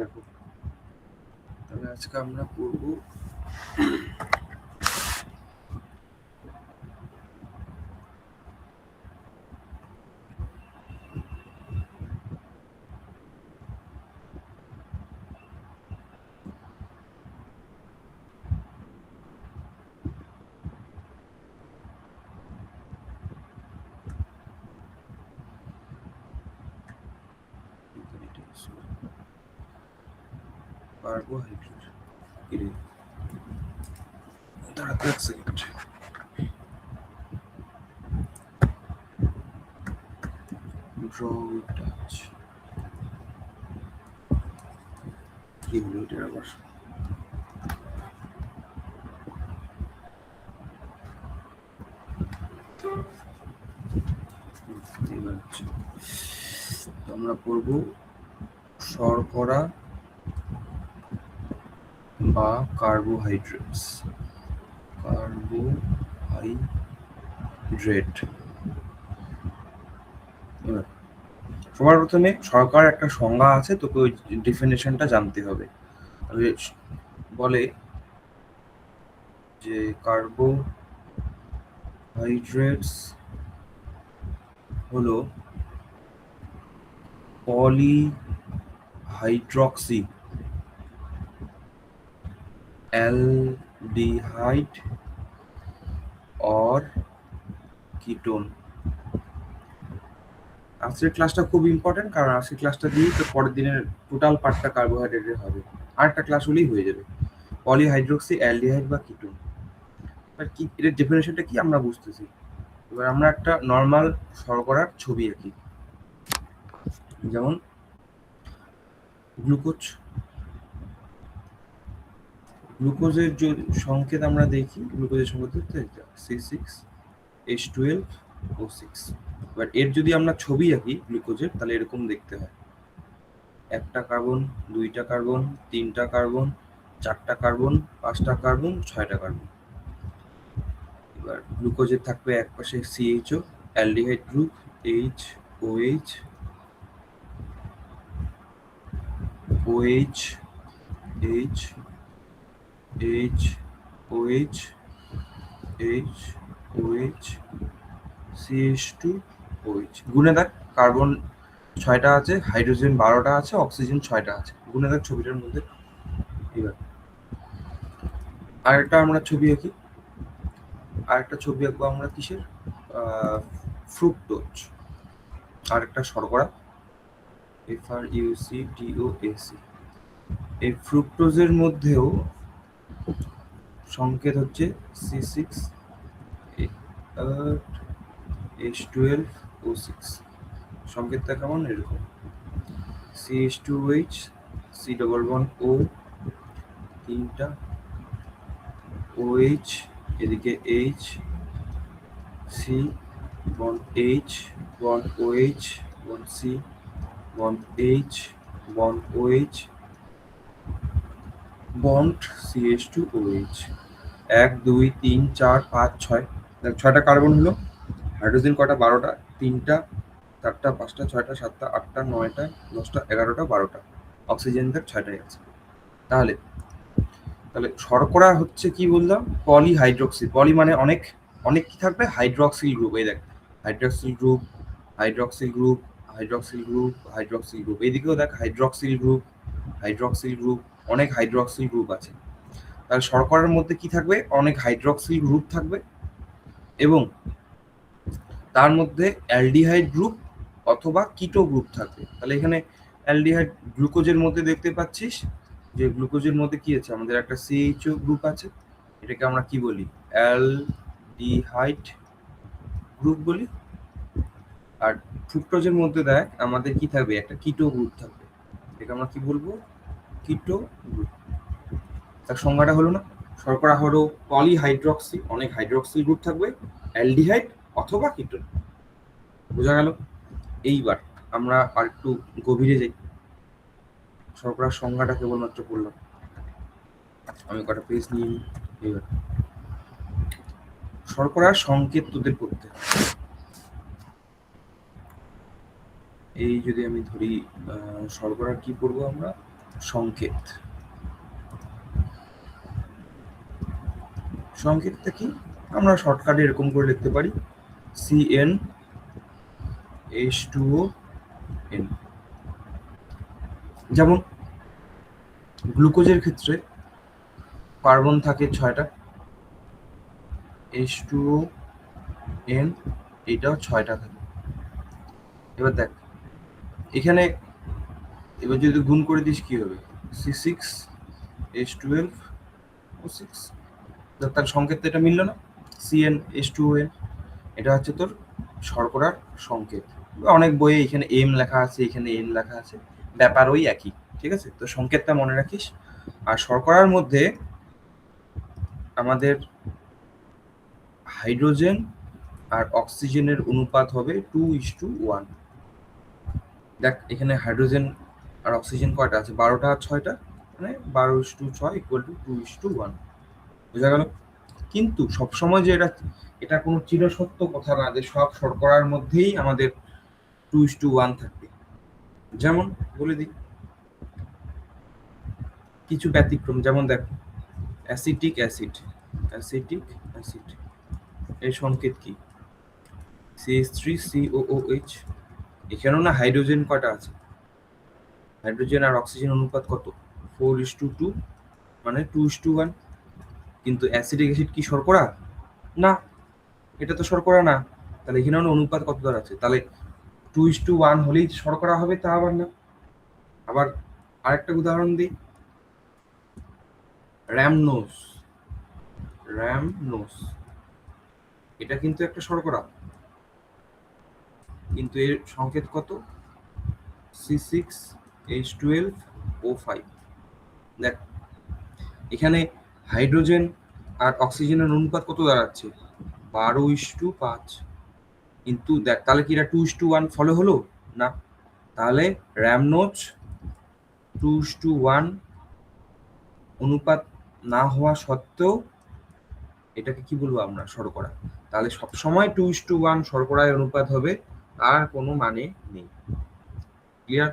দেখো, তাহলে আজকে আমরা করব কার্বোহাইড্রেট। দাঁড়াতে এক সেকেন্ড। ড্র টাচ কি হলো এটা আবার? এবার হচ্ছে আমরা পড়ব শর্করা বা কার্বোহাইড্রেটস। কার্বোহাইড্রেট। এবার সবার প্রথমে শর্করার একটা সংজ্ঞা আছে, তোকে ওই ডেফিনেশনটা জানতে হবে। বলে যে কার্বোহাইড্রেটস হলো পলিহাইড্রক্সি অ্যালডিহাইড অর কিটোন। আজকের ক্লাসটা খুব ইম্পর্টেন্ট, কারণ আজকের ক্লাসটা দিয়েই তো পরের দিনের টোটাল পার্টটা কার্বোহাইড্রেটের হবে। আরেকটা ক্লাস হলেই হয়ে যাবে। পলিহাইড্রক্সি অ্যালডিহাইড বা কিটোন, কি এর ডেফিনেশনটা কি আমরা বুঝতেছি। এবার আমরা একটা নর্মাল শর্করার ছবি আঁকি। যেমন গ্লুকোজের সংকেত আমরা দেখি, গ্লুকোজের সংকেত C6H12O6। এবার এর যদি আমরা ছবি আঁকি গ্লুকোজের, তাহলে এরকম দেখতে হয়: একটা কার্বন, দুইটা কার্বন, তিনটা কার্বন, চারটা কার্বন, পাঁচটা কার্বন, ছয়টা কার্বন। এবার গ্লুকোজের থাকবে এক পাশে CHO, aldehyde group HOH, OH, H, H, OH, H, OH, CH2OH। গুণে দেখ, কার্বন 6টা আছে, হাইড্রোজেন 12টা আছে, অক্সিজেন 6টা আছে। গুণে দেখ ছবিটার মধ্যে। এবার আরেকটা আমরা ছবি আঁকি। আরেকটা ছবি আঁকবো আমরা কিসের? ফ্রুক্টোজ। আরেকটা শর্করা, FRUCTOAC। এই ফ্রুক্টোজের মধ্যেও সংকেত হচ্ছে C6H12O6। সংকেতটা কেমন? এরকম: CH2OH, C double bond O, তিনটা OH, এদিকে H, C bond H, bond OH, bond C, bond H, bond OH, bond CH2OH। 1 2 3 4 5 6, 6টা কার্বন হলো। হাইড্রোজেন কটা? 12টা। 3টা, 4টা, 5টা, 6টা, 7টা, 8টা, 9টা, 10টা, 11টা, 12টা। অক্সিজেন দেখ 6টাই আছে। তাহলে শর্করা হচ্ছে কি বললাম? পলিহাইড্রক্সি। পলি মানে অনেক, অনেক কি থাকবে? Hydroxyl group. এই দেখ, hydroxyl group, hydroxyl group, hydroxyl group, hydroxyl group. এইদিকেও দেখ হাইড্রক্সিল গ্রুপ, হাইড্রক্সিল গ্রুপ, অনেক হাইড্রক্সিল গ্রুপ আছে। তাহলে শর্করার মধ্যে কি থাকবে? অনেক হাইড্রক্সিল গ্রুপ থাকবে, এবং তার মধ্যে অ্যালডিহাইড গ্রুপ অথবা কিটো গ্রুপ থাকবে। তাহলে এখানে অ্যালডিহাইড, গ্লুকোজের মধ্যে দেখতে পাচ্ছিস যে গ্লুকোজের মধ্যে কি আছে? আমাদের একটা CHO গ্রুপ আছে, এটাকে আমরা কি বলি? অ্যালডিহাইড গ্রুপ বলি। আর ফ্রুক্টোজের মধ্যে দেখ আমাদের কি থাকবে? একটা কিটো গ্রুপ থাকবে, এটাকে আমরা কি বলবো? কিটো গ্রুপ। তার সংজ্ঞাটা হলো না? শর্করা হলো পলিহাইড্রক্সি, অনেক হাইড্রক্সিল গ্রুপ থাকবে, অ্যালডিহাইড অথবা কিটোন। বোঝা গেল? এইবার আমরা আর একটু গভীরে যাই। শর্করার সংজ্ঞাটা কেবলমাত্র পড়লাম, আমি কটা পেজ নিয়ে নিই। এবার শর্করার সংকেত তোদের করতে হবে। এই যদি আমি ধরি, শর্করার কি পড়বো আমরা? সংকেত। সংকেতটা কি? আমরা শর্টকাটে এরকম করে লিখতে পারি CN H2ON। যেমন গ্লুকোজের ক্ষেত্রে কার্বন থাকে 6টা, H2ON এটাও 6টা থাকে। এবার দেখ এখানে, এবার যদি গুণ করে দিস কি হবে, C6H12O6। তার সংকেত এটা মিললো না, CnH2ON। এটা হচ্ছে তোর শর্করার সংকেত। অনেক বইয়ে এখানে M লেখা আছে, এখানে N লেখা আছে, ব্যাপার ওই একই, ঠিক আছে? তো সংকেতটা মনে রাখিস। আর শর্করার মধ্যে আমাদের হাইড্রোজেন আর অক্সিজেনের অনুপাত হবে 2:1। দেখ এখানে হাইড্রোজেন আর অক্সিজেন কয়টা আছে, 12টা আর 6টা, মানে 12:6 = 2:1। বোঝা গেল? কিন্তু সবসময় যে এটা কোনো চিরসত্য কথা না যে সব শর্করার মধ্যেই আমাদের 2:1 থাকবে। যেমন বলে দিই কিছু ব্যতিক্রম, যেমন দেখ অ্যাসিটিক অ্যাসিড, এর সংকেত কি? CH3COOH। এখানেও না হাইড্রোজেন কয়টা আছে, হাইড্রোজেন আর অক্সিজেন অনুপাত কত, 4:2, মানে 2:1। কিন্তু অ্যাসিটিক অ্যাসিড কি শর্করা? না, এটা তো শর্করা না। তাহলে এখানে অনুপাত কত দাঁড়াচ্ছে? তাহলে 2:1 হলেই শর্করা হবে, তা আবার না। আবার আরেকটা উদাহরণ দিই, র্যামনোস। এটা কিন্তু একটা শর্করা, কিন্তু এর সংকেত কত? C6H12O5। দেখ এখানে হাইড্রোজেন আর অক্সিজেনের অনুপাত কত দাঁড়াচ্ছে? 12:5। কিন্তু দেখ তাহলে কি এটা 2:1 ফলো হলো না? তাহলে র্যামনোজ 2:1 অনুপাত না হওয়া সত্ত্বেও এটাকে কি বলবো আমরা? শর্করা। তাহলে সবসময় 2:1 শর্করায় অনুপাত হবে, আর কোনো মানে নেই। ক্লিয়ার?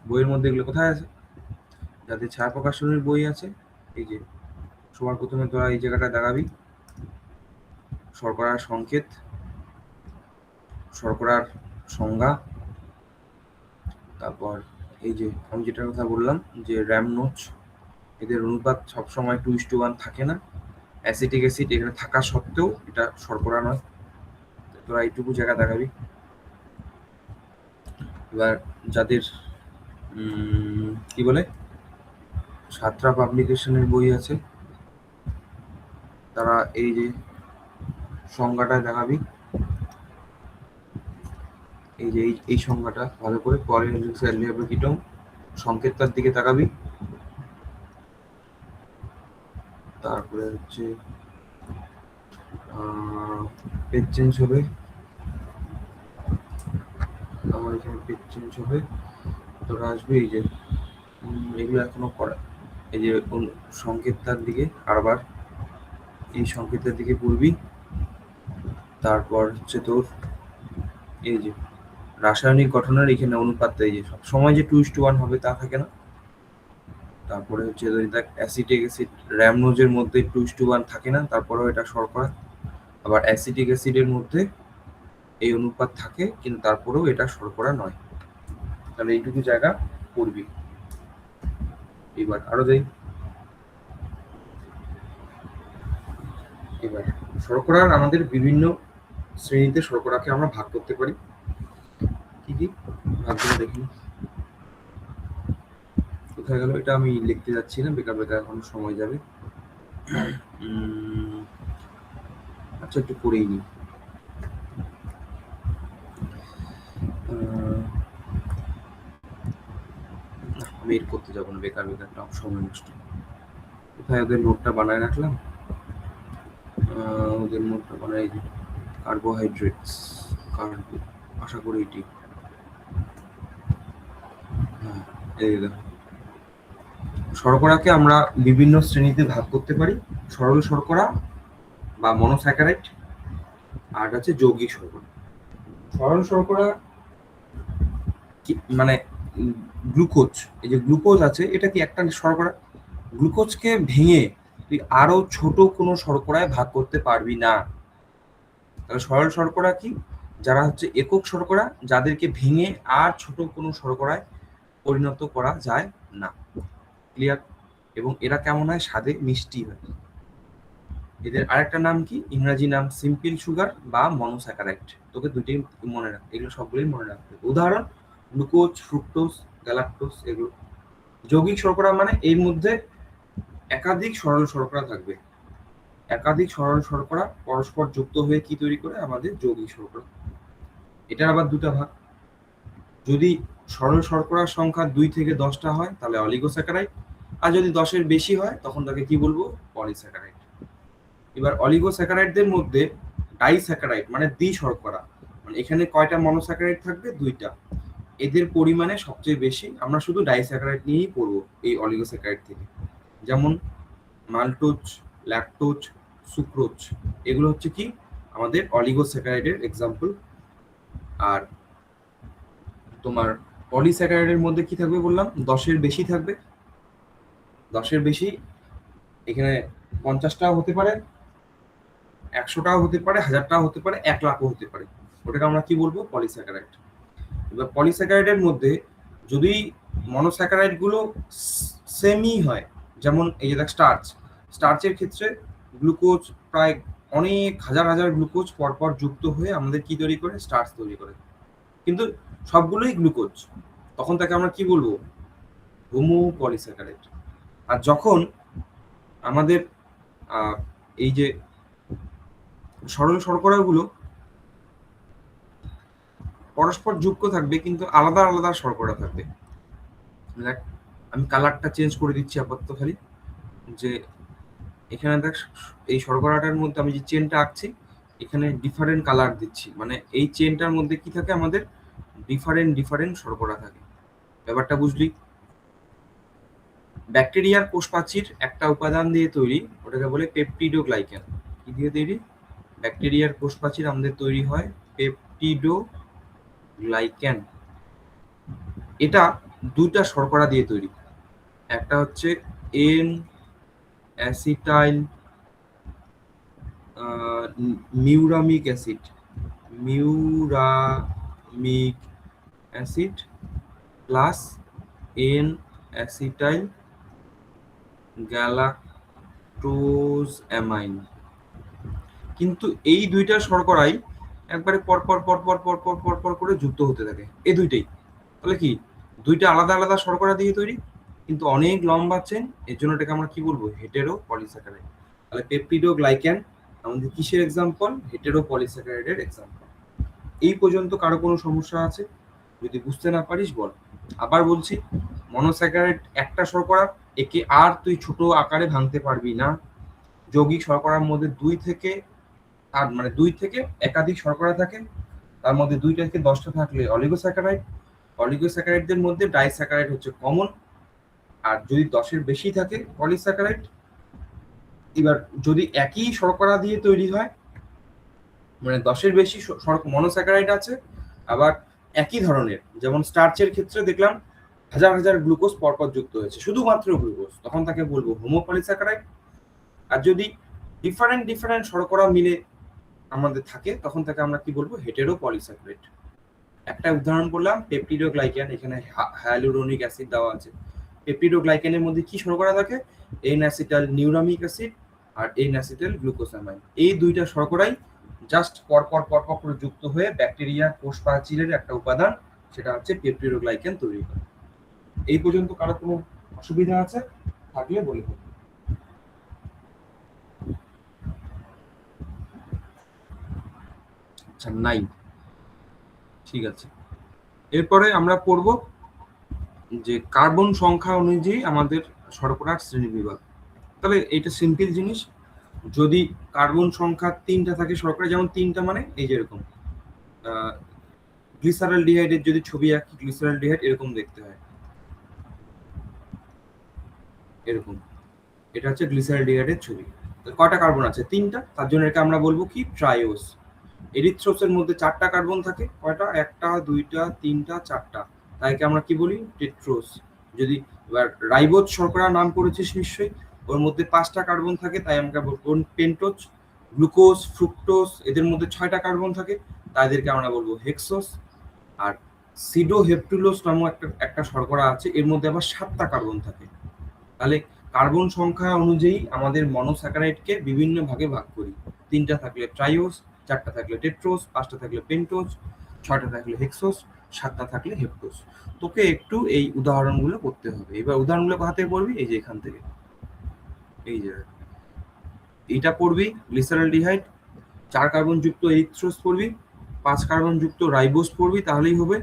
বইয়ের মধ্যে এগুলো কোথায় আছে? যাদের ছায়া প্রকাশনের বই আছে, এই যে সবার প্রথমে তোরা এই জায়গাটা দেখাবি, শর্করার সংকেত, শর্করার সংজ্ঞা, তারপর এই যে আমি যেটার কথা বললাম যে র্যামনোজ, এদের অনুপাত সবসময় 2:1 থাকে না। অ্যাসিটিক অ্যাসিড এখানে থাকা সত্ত্বেও এটা শর্করা নয়। তোরা এইটুকু জায়গা দেখাবি। এবার যাদের কি বলে সাতরা পাবলিকেশনের বই আছে, তারা এই যে সংজ্ঞাটা দেখাবি, এই যে এই সংজ্ঞাটা ভালো করে, পলিহাইড্রক্সি অ্যালডিহাইড্রোকিটোন সংকেতটার দিকে তাকাবি। তারপরে হচ্ছে পেজ চেঞ্জ হবে, আমার এখানে পেজ চেঞ্জ হবে, তোরা আসবে এই যে এগুলো এখনো করা, এই যে সংকেতটার দিকে আরবার এই সংকেতের দিকে পড়বি। তারপর হচ্ছে তোর এই যে রাসায়নিক গঠনের এখানে অনুপাতটা, এই যে সবসময় যে 2:1 হবে তা থাকে না। তারপরে হচ্ছে দেখ অ্যাসিটিক অ্যাসিড র্যামনোজের মধ্যে 2:1 থাকে না, তারপরেও এটা শর্করা। আবার অ্যাসিটিক অ্যাসিডের মধ্যে এই অনুপাত থাকে, কিন্তু তারপরেও এটা শর্করা নয়। তাহলে এইটুকু জায়গা পড়বি। এবার আরো যাই, এবার শর্করার আমাদের বিভিন্ন শ্রেণীতে শর্করাকে আমরা ভাগ করতে পারি। কি কি ভাগগুলো দেখি, কোথায় গেল? এটা আমি লিখতে যাচ্ছি না, বেকার বেকার এখন সময় যাবে। আচ্ছা একটু পড়েই নি। আমি এর করতে যাবো না, বেকার বেকার সময় নষ্ট। কোথায় ওদের নোটটা বানায় রাখলাম? ওদের নোটটা বানাই, কার্বোহাইড্রেটস, আশা করি এটি। হ্যাঁ, এই দেখো শর্করাকে আমরা বিভিন্ন শ্রেণীতে ভাগ করতে পারি, সরল শর্করা বা মনোস্যাকারাইড, আর হচ্ছে যৌগিক শর্করা। সরল শর্করা মানে গ্লুকোজ, এই যে গ্লুকোজ আছে এটা কি একটা শর্করা? গ্লুকোজকে ভেঙে তুই আরো ছোট কোনো শর্করায় ভাগ করতে পারবি না। তাহলে সরল শর্করা কি? যারা হচ্ছে একক শর্করা, যাদেরকে ভেঙে আর ছোট কোনো শর্করায় পরিণত করা যায় না। ক্লিয়ার? এবং এরা কেমন হয়? স্বাদে মিষ্টি হয়। এদের আরেকটা নাম কি? ইংরাজি নাম সিম্পল সুগার বা মনোস্যাকারাইড। তোকে দুটোই মনে রাখ, এগুলো সবগুলোই মনে রাখবে। উদাহরণ গ্লুকোজ, ফ্রুক্টোজ, গ্যালাক্টোজ। এগুলো যৌগিক শর্করা মানে এর মধ্যে একাধিক সরল শর্করা থাকবে। একাধিক সরল শর্করা পরস্পর যুক্ত হয়ে কি তৈরি করে? আমাদের যৌগিক শর্করা। এটার আবার দুটা ভাগ। যদি সরল শর্করার সংখ্যা 2 থেকে 10টা হয় তাহলে অলিগোস্যাকারাইড, আর যদি 10-এর বেশি হয় তখন তাকে কি বলবো? পলিস্যাকারাইড। এবার অলিগোস্যাকারাইডদের মধ্যে ডাইস্যাকারাইড মানে দ্বি শর্করা, মানে এখানে কয়টা মনোস্যাকারাইড থাকবে? 2টা। এদের পরিমাণে সবচেয়ে বেশি। আমরা শুধু ডাইস্যাকারাইড নিয়েই পড়বো এই অলিগোস্যাকারাইড থেকে। যেমন মাল্টোজ, ল্যাকটোজ, সুক্রোজ, এগুলো হচ্ছে কি আমাদের অলিগোস্যাকারাইডের এক্সাম্পল। আর তোমার পলিস্যাকারাইডের মধ্যে কি থাকবে বললাম? 10-এর বেশি থাকবে। 10-এর বেশি এখানে 50টাও হতে পারে, 100টাও হতে পারে, 1000টাও হতে পারে, 1 লাখও হতে পারে। ওটাকে আমরা কি বলবো? পলিস্যাকারাইড। এবার পলিস্যাকারাইডের মধ্যে যদি মনোস্যাকারাইড গুলো সেমই হয়, যেমন এই যে দেখ স্টার্চ, স্টার্চের ক্ষেত্রে গ্লুকোজ প্রায় অনেক হাজার হাজার গ্লুকোজ পরপর যুক্ত হয়ে আমাদের কি তৈরি করে? স্টার্চ তৈরি করে। কিন্তু সবগুলোই গ্লুকোজ, তখন তাকে আমরা কি বলবো? Homo polysaccharide. আর যখন আমাদের এই যে সরল শর্করাগুলো পরস্পর যুক্ত থাকবে কিন্তু আলাদা আলাদা শর্করা থাকবে। দেখ আমি কালারটা চেঞ্জ করে দিচ্ছি আপাতত, খালি যে এখানে দেখ এই শর্করাটার মধ্যে আমি যে চেনটা আঁকছি এখানে ডিফারেন্ট কালার দিচ্ছি, মানে এই চেনটার মধ্যে কি থাকে? আমাদের ডিফারেন্ট ডিফারেন্ট শর্করা থাকে। ব্যাপারটা বুঝলি? ব্যাকটেরিয়ার কোষ প্রাচীর একটা উপাদান দিয়ে তৈরি, ওটাকে বলে পেপটিডোগ্লাইকেন। কি দিয়ে তৈরি? ব্যাকটেরিয়ার কোষ প্রাচীর আমাদের তৈরি হয় পেপটিডোগ্লাইকেন। এটা দুইটা শর্করা দিয়ে তৈরি। একটা হচ্ছে N acetyl muramic acid, muramic acid plus N acetyl galactose amine. কিন্তু এই দুইটা শর্করাই একবারে পরপর পরপর পরপর পরপর করে যুক্ত হতে থাকে, এই দুইটাই। তাহলে কি দুইটা আলাদা আলাদা শর্করা দিয়ে তৈরি কিন্তু অনেক লম্বা চেন, এর জন্য এটাকে আমরা কি বলবো? Hetero polysaccharide. তাহলে পেপটিডোগ্লাইকেন আমাদের কিসের এক্সাম্পল? Hetero পলিস্যাকারাইডের example. এই পর্যন্ত কারো কোনো সমস্যা আছে? যদি বুঝতে না পারিস বল। আবার বলছি, মনোস্যাকারাইড একটা শর্করা, একে আর তুই ছোট আকারে ভাঙতে পারবি না। যৌগিক শর্করার মধ্যে দুই থেকে একাধিক শর্করা থাকে, তার মধ্যে 2 থেকে 10টা থাকলে অলিগোস্যাকারাইড। অলিগোস্যাকারাইডদের মধ্যে ডাইস্যাকারাইড হচ্ছে কমন, আর যদি 10-এর বেশি থাকে পলিস্যাকারাইড। এবার যদি একই শর্করা দিয়ে তৈরি হয়, মানে 10-এর বেশি মনোস্যাকারাইড আছে, আবার একই ধরনের, যেমন স্টার্চের ক্ষেত্রে দেখলাম হাজার হাজার গ্লুকোজ পরপর যুক্ত হয়েছে, শুধুমাত্র গ্লুকোজ, তখন তাকে বলবো হোমো পলিস্যাকারাইড। আর যদি ডিফারেন্ট ডিফারেন্ট শর্করা মিলে আমাদের থাকে তখন তাকে আমরা কি বলবো? Hetero polysaccharide. একটা উদাহরণ বললাম পেপটিডোগ্লাইকেন, এখানে হায়ালুরোনিক অ্যাসিড দেওয়া আছে। পেপটিডোগ্লাইকেনের মধ্যে কি শর্করা থাকে? এন অ্যাসিটাইল নিউরামিক অ্যাসিড আর এন অ্যাসিটাইল গ্লুকোসামাইন। এই দুইটা শর্করাই জাস্ট পরপর পরপর করে যুক্ত হয়ে ব্যাকটেরিয়ার কোষ প্রাচীরের একটা উপাদান, সেটা হচ্ছে পেপটিডোগ্লাইকেন তৈরি করে। এই পর্যন্ত কারো কোনো অসুবিধা আছে? থাকলে বলে দেবো। আচ্ছা, নাই, ঠিক আছে। এরপরে আমরা পড়ব যে কার্বন সংখ্যা অনুযায়ী আমাদের শর্করার শ্রেণী বিভাগ। তবে এটা সিম্পল জিনিস, যদি কার্বন সংখ্যা 3টা থাকে শর্করা, যেমন 3টা মানে এই যে এরকম গ্লিসারলডিহাইডের যদি ছবি আঁকি, গ্লিসারলডিহাইড এরকম দেখতে হয়, এরকম। এটা হচ্ছে গ্লিসারলডিহাইডের ছবি। কয়টা কার্বন আছে? 3টা, তার জন্য এটাকে আমরা বলবো কি? ট্রাইওস। এরিথ্রোসের মধ্যে 4টা কার্বন থাকে। কয়টা? 1টা 2টা 3টা 4টা। তাইকে আমরা কি বলি? টেট্রোজ। যদি এবার রাইবোজ শর্করা নাম করেছিস নিশ্চয়ই, ওর মধ্যে 5টা কার্বন থাকে, তাই আমরা বলবো পেন্টোজ। গ্লুকোজ, ফ্রুক্টোজ, এদের মধ্যে 6টা কার্বন থাকে, তাদেরকে আমরা বলবো হেক্সোজ। আর সিডোহেপ্টুলোজ নামক একটা শর্করা আছে, এর মধ্যে আবার 7টা কার্বন থাকে। তাহলে কার্বন সংখ্যা অনুযায়ী আমাদের মনোস্যাকারাইডকে বিভিন্ন ভাগে ভাগ করি। 3টা থাকলে ট্রাইওজ, 4টা থাকলে টেট্রোজ, 5টা থাকলে পেন্টোজ, 6টা থাকলে হেক্সোজ, 7টা থাকলে হেপ্টোজ। তোকে একটু এই উদাহরণগুলো করতে হবে। এবার উদাহরণগুলো কোথা থেকে পড়বি? এই যে এখান থেকে, এই যে এইটা পড়বি গ্লিসারলডিহাইড, 4 কার্বন যুক্ত এরিথ্রোজ পড়বি, 5 কার্বন যুক্ত রাইবোজ পড়বি, তাহলেই হবে।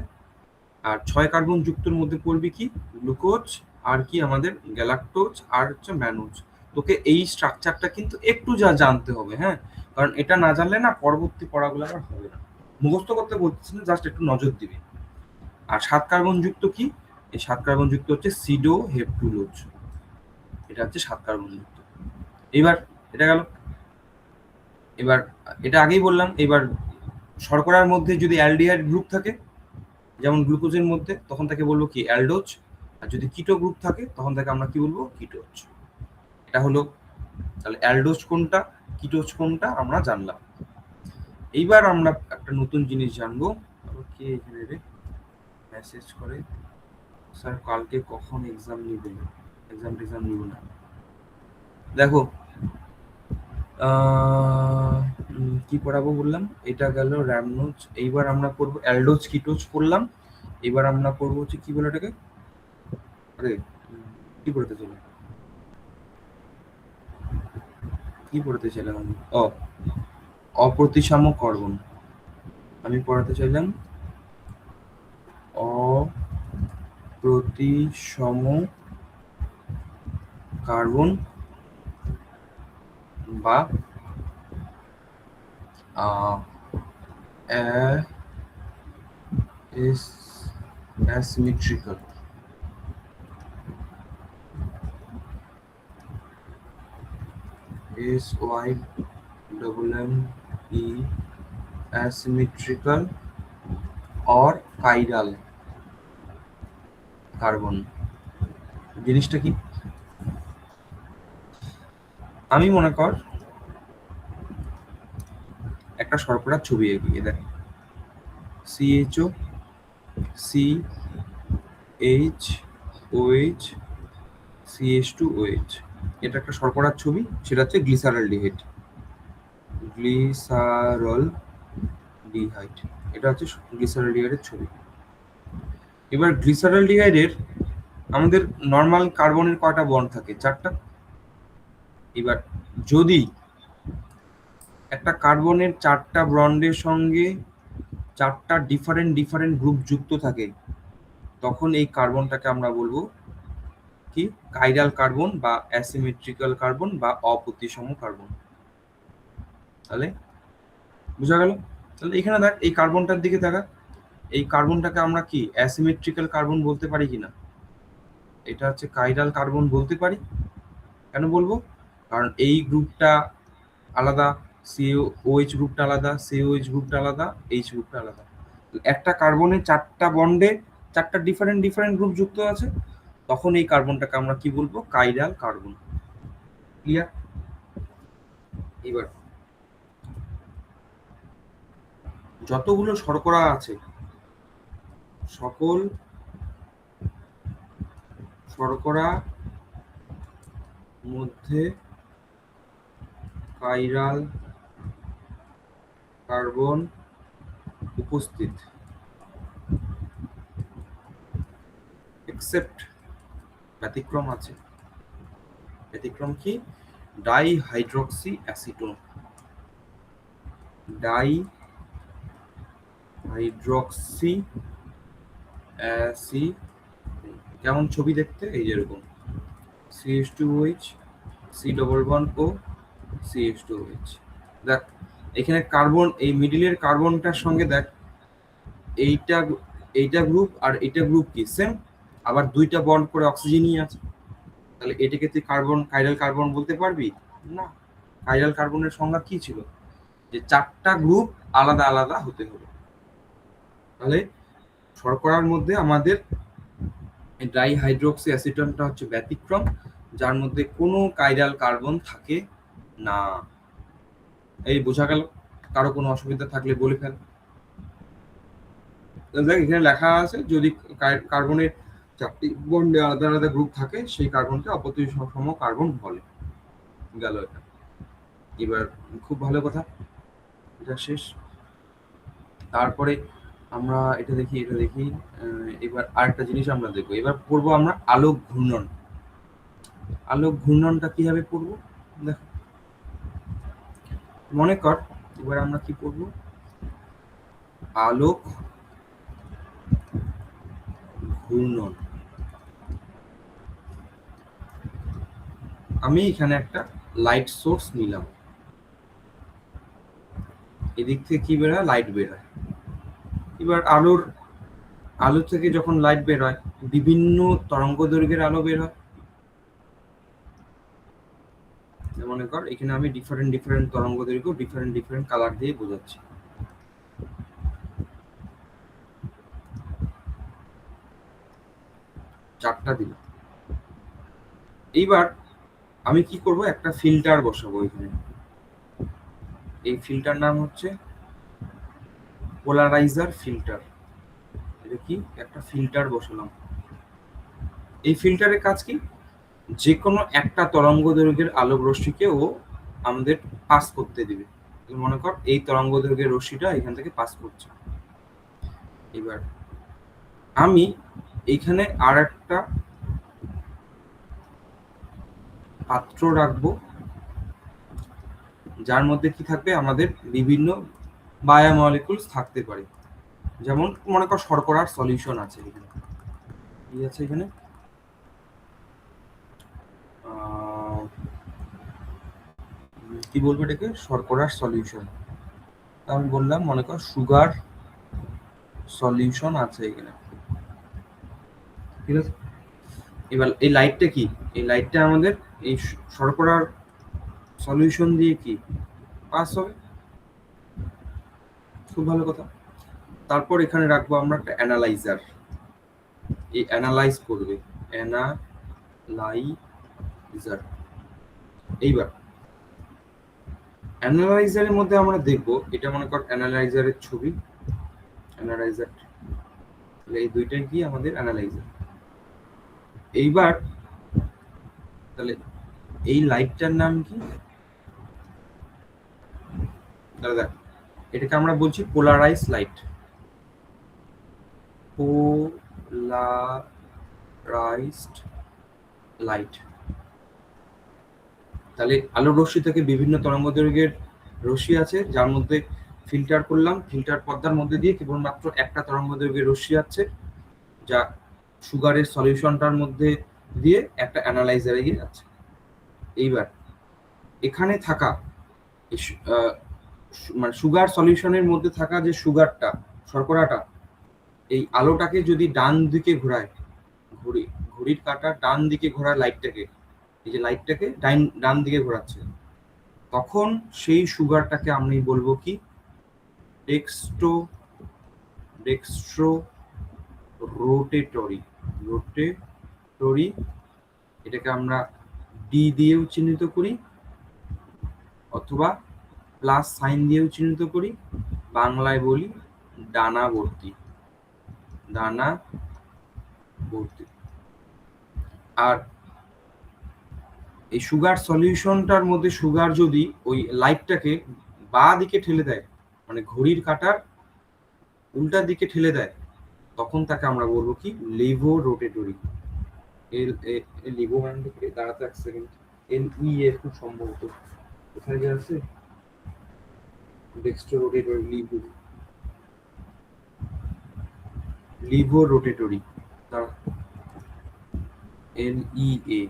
আর 6 কার্বন যুক্তর মধ্যে পড়বি কি? গ্লুকোজ, আর কি আমাদের গ্যালাক্টোজ, আর হচ্ছে ম্যানোজ। তোকে এই স্ট্রাকচারটা কিন্তু একটু জানতে হবে, হ্যাঁ, কারণ এটা না জানলে না পরবর্তী পড়াগুলো আর হবে না। মুখস্থ করতে বলছিস না, জাস্ট একটু নজর দিবি। আর 7 কার্বন যুক্ত কি? এই 7 কার্বন যুক্ত হচ্ছে সিডোহেপ্টুলোজ, এটা হচ্ছে 7 কার্বন যুক্ত। এবার এটা গেল। এবার এটা আগেই বললাম। এবার শর্করার মধ্যে যদি অ্যালডিহাইড গ্রুপ থাকে, যেমন গ্লুকোজের মধ্যে, তখন তাকে বলবো কি? অ্যালডোজ। আর যদি কিটো গ্রুপ থাকে, তখন তাকে আমরা কি বলবো? কিটোজ। এটা হলো। তাহলে অ্যালডোজ কোনটা, কিটোজ কোনটা আমরা জানলাম। এইবার আমরা একটা নতুন জিনিস জানবো। কে এখানে রে মেসেজ করে? স্যার কালকে কখন এক্সাম নিবেন? এক্সাম নিব না। দেখো, কি পড়াবো বললাম? এটা গেল র্যামনোজ। এইবার আমরা পড়বো অ্যালডোজ, কিটোজ পড়লাম। এবার আমরা পড়বো হচ্ছে কি বলে এটাকে, আরে কি পড়তে ছিল, কি পড়তে চাইলাম আমি? অপ্রতিসাম্য কার্বন। আমি পড়াতে চাইলাম অপ্রতিসম কার্বন বা asymmetrical, SYMME, asymmetrical or chiral carbon. জিনিসটা কি? আমি মনে কর একটা শর্করার ছবি এগিয়ে দেখ, CHO, CHOH, CH2OH, এটা একটা শর্করার ছবি, সেটা হচ্ছে গ্লিসারলডিহাইড। গ্লিসারলডিহাইড, এটা হচ্ছে গ্লিসারলডিহাইডের ছবি। এবার গ্লিসারলডিহাইডের আমাদের নর্মাল কার্বনের কয়টা বন্ড থাকে? 4টা। এবার যদি একটা কার্বনের 4টা বন্ডের সঙ্গে 4টা ডিফারেন্ট গ্রুপ যুক্ত থাকে, তখন এই কার্বনটাকে আমরা বলবো কি? কাইরাল কার্বন বা অ্যাসিমেট্রিক্যাল কার্বন বা অপ্রতিসম কার্বন। তাহলে বুঝা গেল? তাহলে এখানে দেখ, এই কার্বনটার দিকে দেখা, এই কার্বনটাকে আমরা কি অ্যাসিমেট্রিক্যাল কার্বন বলতে পারি কিনা? এটা হচ্ছে কাইরাল কার্বন বলতে পারি। কেন বলবো? কারণ এই গ্রুপটা আলাদা, COOH গ্রুপটা আলাদা, COH গ্রুপটা আলাদা, H গ্রুপটা আলাদা। একটা কার্বনে 4টা বন্ডে 4টা ডিফারেন্ট গ্রুপ যুক্ত আছে, তখন এই কার্বনটাকে আমরা কি বলবো? Chiral carbon. ক্লিয়ার? এবার যতগুলো শর্করা আছে, সকল শর্করা মধ্যে কাইরাল কার্বন উপস্থিত, এক্সেপ্ট, ব্যতিক্রম আছে। ব্যতিক্রম কি? Dihydroxy acetone. ডাইহাইড্রক্সি অ্যাসিটোন, যেমন ছবি দেখতে এই যেরকম CH2OH, C double bond O, CH2OH। দেখ এখানে কার্বন, এই মিডিলের কার্বনটার সঙ্গে দেখ, এইটা এইটা গ্রুপ আর এইটা গ্রুপ কি সেম, আবার 2টা বন্ড করে অক্সিজেনই আছে। তাহলে এটাকে তুই কাইরাল কার্বন বলতে পারবি না। কাইরাল কার্বনের সংজ্ঞা কি ছিল? যে 4টা গ্রুপ আলাদা আলাদা হতে হবে। তাহলে শর্করার মধ্যে আমাদের ডাই হাইড্রোক্সি অ্যাসিটনটা হচ্ছে ব্যতিক্রম, যার মধ্যে কোনো কাইরাল কার্বন থাকে না। এই বোঝা গেল? কারো কোনো অসুবিধা থাকলে বলে ফেল। দেখ এখানে লেখা আছে যদি কার্বনের চারটি বন্ডে আলাদা আলাদা গ্রুপ থাকে সেই কার্বনকে অপত্যয় সম কার্বন বলে। গেল এটা। এবার খুব ভালো কথা, এটা শেষ। তারপরে আমরা এটা দেখি এবার আরেকটা জিনিস আমরা দেখবো। এবার পড়বো আমরা আলোক ঘূর্ণন। আলোক ঘূর্ণনটা কিভাবে পড়বো দেখো, মনে কর এবার আমরা কি পড়বো, আলোক ঘূর্ণন। আমি এখানে একটা লাইট সোর্স নিলাম, এদিক থেকে কি বের হয়, লাইট বের হয়। এবার আলো থেকে যখন লাইট বের হয় বিভিন্ন তরঙ্গ দৈর্ঘ্যের আলো বের হয়। মনে কর এখানে আমি ডিফারেন্ট তরঙ্গ দৈর্ঘ্য ডিফারেন্ট কালার দিয়ে বোঝাচ্ছি। চারটা দিলাম। এইবার আমি কি করব, একটা ফিল্টার বসাবো এখানে। এই ফিল্টার নাম হচ্ছে পোলারাইজার ফিল্টার। এটা কি, একটা ফিল্টার বসালাম। এই ফিল্টারের কাজ কি, যে কোনো একটা তরঙ্গ দৈর্ঘ্যের আলোক রশ্মিকে ও আমাদের পাস করতে দিবে। মনে কর এই তরঙ্গ দৈর্ঘ্যের রশ্মিটা এখান থেকে পাস করছে। এবার আমি এইখানে আর একটা পাত্র রাখবো, যার মধ্যে কি থাকবে, আমাদের বিভিন্ন বায়োমলিকুলস থাকতে পারে। যেমন মনে কর শর্করার সলিউশন আছে এখানে, কি আছে এখানে, কি বলবো এটাকে, শর্করার সলিউশন। আমি বললাম মনে কর সুগার সলিউশন আছে এখানে, ঠিক আছে। এবার এই লাইটটা কি, এই লাইটটা আমাদের এই শর্করার সলিউশন দিয়ে কি পাস হবে, খুব ভালো কথা। তারপর এখানে রাখবো আমরা একটা অ্যানালাইজার, এই অ্যানালাইজ করবে, অ্যানালাইজার। এইবার অ্যানালাইজারের মধ্যে আমরা দেখবো, এটা মনে কর অ্যানালাইজারের ছবি, অ্যানালাইজার, এই দুইটাই কি আমাদের অ্যানালাইজার। এইবার তাহলে এই লাইটটার নাম কি, তাহলে দেখ এটাকে আমরা বলছি পোলারাইজ লাইট, পোলারাইজড লাইট। তাহলে আলোর রশ্মি থেকে বিভিন্ন তরঙ্গ দৈর্ঘ্যের রশ্মি আছে, যার মধ্যে ফিল্টার করলাম, ফিল্টার পর্দার মধ্যে দিয়ে কেবলমাত্র একটা তরঙ্গ দৈর্ঘ্যের রশ্মি আছে, যা সুগারের সলিউশনটার মধ্যে দিয়ে একটা অ্যানালাইজারে গিয়ে যাচ্ছে। এইবার এখানে থাকা মানে সুগার সলিউশনের মধ্যে থাকা যে সুগারটা, শর্করাটা, এই আলোটাকে যদি ডান দিকে ঘোরায়, ঘড়ির কাঁটা ডান দিকে ঘোরায় লাইটটাকে, এই যে লাইটটাকে ডান দিকে ঘোরাচ্ছে, তখন সেই সুগারটাকে আমি বলবো কি, ডেক্সট্রো রোটেটরি। এটাকে আমরা ডি দিয়েও চিহ্নিত করি অথবা প্লাস সাইন দিয়েও চিহ্নিত করি, বাংলায় বলি ডানাবর্তী। আর এই সুগার সলিউশনটার মধ্যে সুগার যদি ওই লাইটটাকে বাঁ দিকে ঠেলে দেয়, মানে ঘড়ির কাঁটার উল্টা দিকে ঠেলে দেয়, তখন তাকে আমরা বলবো কি, লিভো রোটেটরি। লিভো মানে দাঁড়াতে এক সেকেন্ড, এর খুব সম্ভবত কোথায় যে আছে, ডেক্সট্রো রোটেটরি, লিভো রোটেটরি, LEA,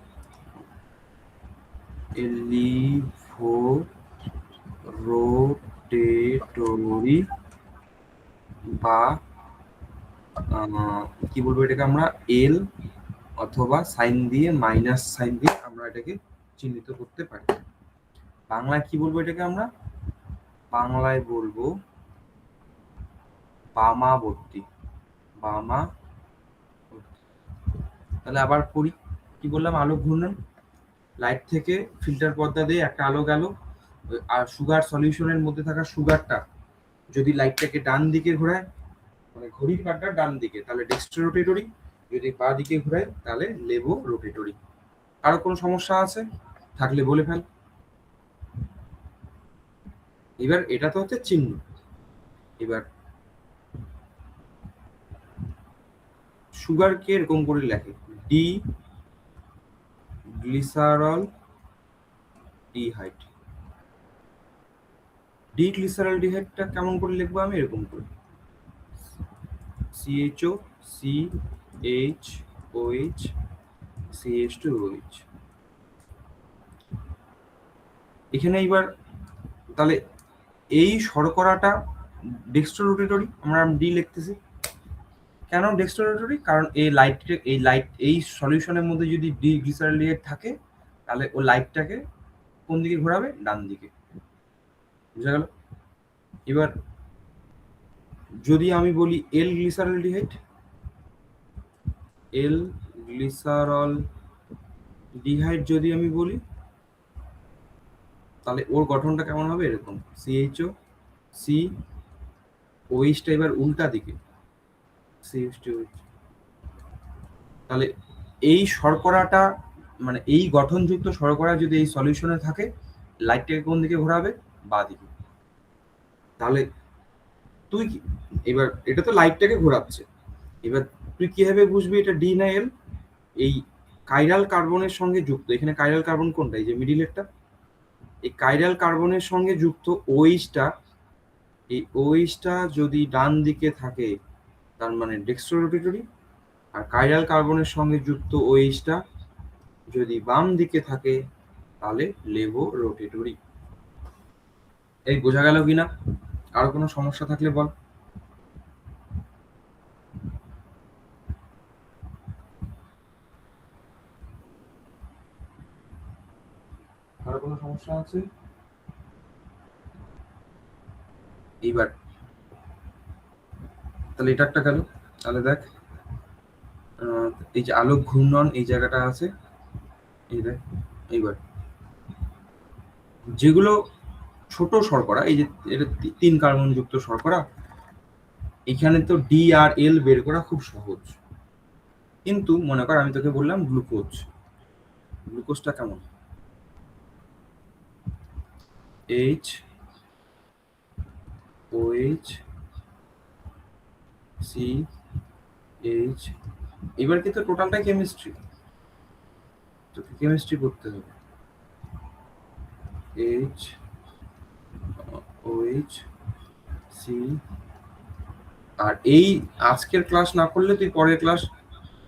লিভো রোটেটরি, বা কি বলবো এটাকে আমরা এল অথবা সাইন দিয়ে মাইনাস সাইন দিয়ে আমরা এটাকে চিহ্নিত করতে পারি। বাংলায় কি বলবো এটাকে আমরা, বাংলায় বলবো বামাবর্তী। বামা। তাহলে আবার পড়ি, কি বললাম, আলো ঘূর্ণন, লাইট থেকে ফিল্টার পর্দা দিয়ে একটা আলো গেল, আর সুগার সলিউশনের মধ্যে থাকা সুগারটা যদি লাইটটাকে ডান দিকে ঘোরায়, মানে ঘড়ির কাঁটা ডান দিকে, তাহলে ডেক্সট্রো রোটেটরি, যদি বাঁ দিকে ঘোরায় তাহলে লেভো রোটেটরি। আরো কোনো সমস্যা আছে থাকলে বলে ফেল। এবার এটা তো হচ্ছে চিহ্ন, এবার সুগারকে এরকম করে লেখে ডি গ্লিসারল ডিহাইড। ডি গ্লিসারল ডিহাইডটা কেমন করে লিখবো আমি, এরকম করে CHO CHOH CH2OH। এখানে এইবার তাহলে এই শর্করাটা ডেক্সট্রো রোটেটরি, আমরা ডি লিখতেছি কেন ডেক্সট্রো রোটেটরি, কারণ এই সলিউশনের মধ্যে যদি ডি গ্লিসারলিয়েট থাকে তাহলে ও লাইটটাকে কোন দিকে ঘোরাবে, ডান দিকে। বুঝা গেল? এবার যদি আমি বলি এল গ্লিসারলডিহাইড, এল গ্লিসারল ডিহাইড যদি আমি বলি, তাহলে ওর গঠনটা কেমন হবে, এরকম CHO সি ওইচটা এবার উল্টা দিকে CH2OH। তাহলে এই শর্করাটা, মানে এই গঠনযুক্ত শর্করা যদি এই সলিউশনে থাকে, লাইটটাকে কোন দিকে ঘোরাবে, বাঁ দিকে। তাহলে তুই এবার এটা তো লাইটটাকে ঘোরাচ্ছে, এবার তুই কিভাবে বুঝবি এটা ডি না এল? এই কাইরাল কার্বনের সঙ্গে যুক্ত, এখানে কাইরাল কার্বন কোনটা, এই যে মিডিলেরটা, এই কাইরাল কার্বনের সঙ্গে যুক্ত ওইচটা, এই ওইচটা যদি ডান দিকে থাকে তার মানে ডেক্সট্রো রোটেটরি, আর কাইরাল কার্বনের সঙ্গে যুক্ত ওইচটা যদি বাম দিকে থাকে তাহলে লেভো রোটেটরি। এই বোঝা গেল কিনা? আর কোনো সমস্যা থাকলে বল। আর কোনো সমস্যা আছে? এইবার তাহলে এটা একটা গেল। তাহলে দেখ, এই যে আলোক ঘূর্ণন এই জায়গাটা আছে, এই দেখ। এইবার যেগুলো ছোট শর্করা, এই যে এটা 3 কার্বন যুক্ত শর্করা, এখানে তো ডি আর এল বের করা খুব সহজ। কিন্তু মনে কর আমি তোকে বললাম গ্লুকোজ, গ্লুকোজটা কেমন, HOH CH। এবার কিন্তু টোটালটাই কেমিস্ট্রি, তোকে কেমিস্ট্রি করতে হবে। HOH C। আর এই আজকের ক্লাস না করলে তুই পরের ক্লাস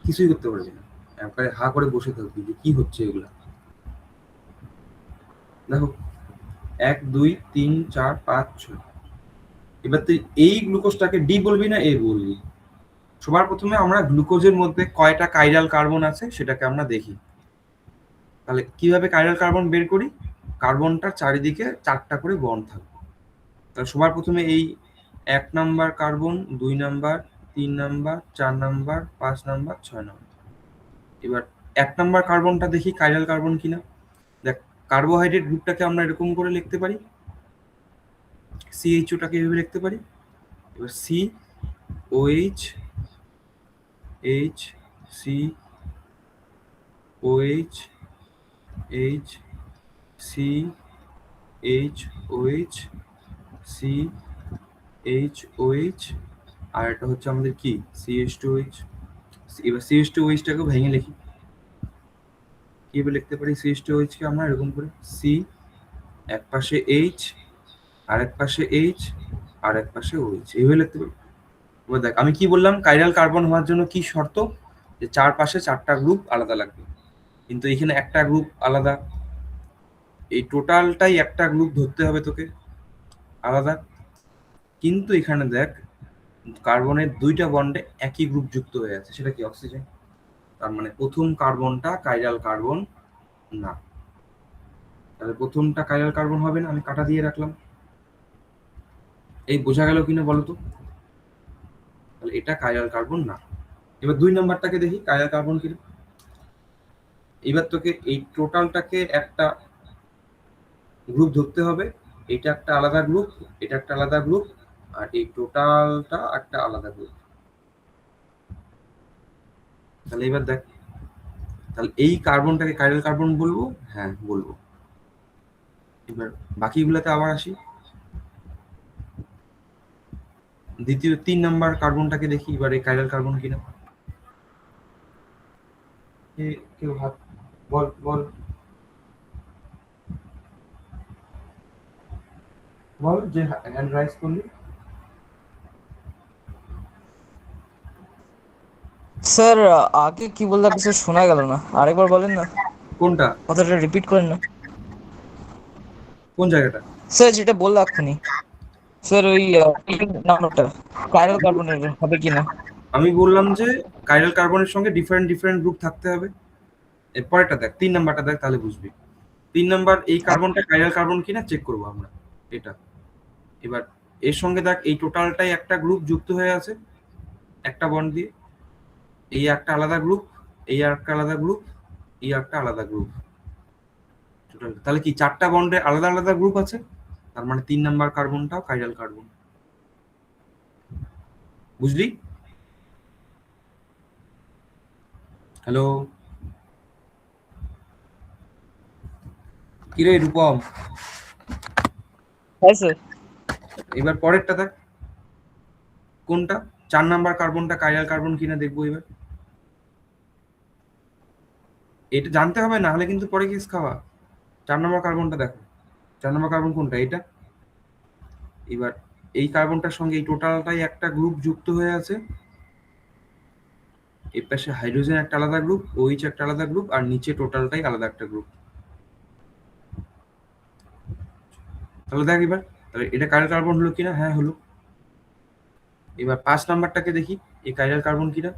কিছুই করতে পারবি না, একবারে হা করে বসে থাকবি যে কি হচ্ছে এগুলা। দেখো 1 2 3 4 5 6। এবার তুই এই গ্লুকোজটাকে ডি বলবি না এ বলবি? সবার প্রথমে আমরা গ্লুকোজের মধ্যে কয়টা কাইরাল কার্বন আছে সেটাকে আমরা দেখি। তাহলে কিভাবে কাইরাল কার্বন বের করি, কার্বনটার চারিদিকে 4টা করে বন্ড থাকবে। তাহলে সবার প্রথমে এই 1 number carbon, 2 number, 3 number, 4 number, 5 number, 6 number. এবার 1 নাম্বার কার্বনটা দেখি কাইরাল কার্বন কিনা। দেখ, কার্বোহাইড্রেট গ্রুপটাকে আমরা এরকম করে লিখতে পারি, CHOটাকে এভাবে লিখতে পারি। এবার COH HCOH HCHOH CHOH, আর এটা হচ্ছে আমাদের কি CH2OH। এবার CH2OH-টাকে ভেঙে লিখি, কিভাবে লিখতে পারি CH2OH-কে আমরা এরকম করে C, এক পাশে H, আর এক পাশে H, আর এক পাশে OH, এইভাবে লিখতে পারি। এবার দেখ আমি কি বললাম, কাইরাল কার্বন হওয়ার জন্য কি শর্ত, যে চারপাশে 4টা গ্রুপ আলাদা লাগবে, কিন্তু এখানে একটা গ্রুপ আলাদা, এই টোটালটাই একটা গ্রুপ ধরতে হবে তোকে আলাদা। কিন্তু এখানে দেখ কার্বনের 2টা বন্ডে একই গ্রুপ যুক্ত হয়ে আছে, সেটা কি অক্সিজেন, তার মানে প্রথম কার্বনটা কাইরাল কার্বন না। তাহলে প্রথমটা কাইরাল কার্বন হবে না, আমি কাটা দিয়ে রাখলাম। এই বোঝা গেল কিনা বলো তো? তাহলে এটা কাইরাল কার্বন না। এবার 2 নাম্বারটাকে দেখি কাইরাল কার্বন কি। এবার তোকে এই টোটালটাকে একটা গ্রুপ ধরতে হবে, এটা একটা আলাদা গ্রুপ, এটা একটা আলাদা গ্রুপ, আর এই টোটালটা একটা আলাদা গ্রুপ। তাহলে এবার দেখ, তাহলে এই কার্বনটাকে কাইরাল কার্বন বলবো? হ্যাঁ বলবো। এবার বাকিগুলোতে আবার আসি। দ্বিতীয় 3 নাম্বার কার্বনটাকে দেখি এবার এই কাইরাল কার্বন কিনা। কেউ হাত বল বল বল যে হ্যান্ড রাইজ করলি। স্যার, আগে কি বললাম কিছু শোনা গেল না, আরেকবার বলেন না, কোনটা? কথাটা রিপিট করেন না। কোন জায়গাটা? স্যার যেটা বললো এক্ষুনি, স্যার ওই নাম্বারটা কাইরাল কার্বনের হবে কিনা। আমি বললাম যে কাইরাল কার্বনের সঙ্গে ডিফারেন্ট ডিফারেন্ট গ্রুপ থাকতে হবে। এরপরেরটা দেখ, 3 নাম্বারটা দেখ, তাহলে বুঝবি। 3 নাম্বার এই কার্বনটা কাইরাল কার্বন কিনা চেক করবো আমরা, এটা। এবার এর সঙ্গে দেখ এই টোটালটাই একটা গ্রুপ যুক্ত হয়ে আছে একটা বন্ড দিয়ে, এই একটা আলাদা গ্রুপ, এই একটা আলাদা গ্রুপ, এই একটা আলাদা গ্রুপ। টোটাল তাহলে কি 4টা বন্ডে আলাদা আলাদা গ্রুপ আছে, তার মানে 3 নাম্বার কার্বনটাও কাইরাল কার্বন। বুঝলি? হ্যালো, কিরে রূপম? হ্যাঁ স্যার। এবার পরেরটা দেখ, কোনটা 4 নাম্বার কার্বনটা কাইরাল কার্বন কিনা দেখবো এবার। এটা জানতে হবে, না হলে কিন্তু পরে কেস খাওয়া। 4 নম্বর কার্বনটা দেখো, 4 নম্বর কার্বন কোনটা? এটা। এবার এই কার্বনটার সঙ্গে এই টোটালটাই একটা গ্রুপ যুক্ত হয়ে আছে, এর পাশে হাইড্রোজেন একটা আলাদা গ্রুপ, ওইচ একটা আলাদা গ্রুপ, আর নিচে টোটালটাই আলাদা একটা গ্রুপ। তাহলে দেখ এবার, তাহলে এটা কাইরাল কার্বন হলো কিনা? হ্যাঁ হলো। এবার 5 নাম্বারটাকে দেখি এই কাইরাল কার্বন কিনা।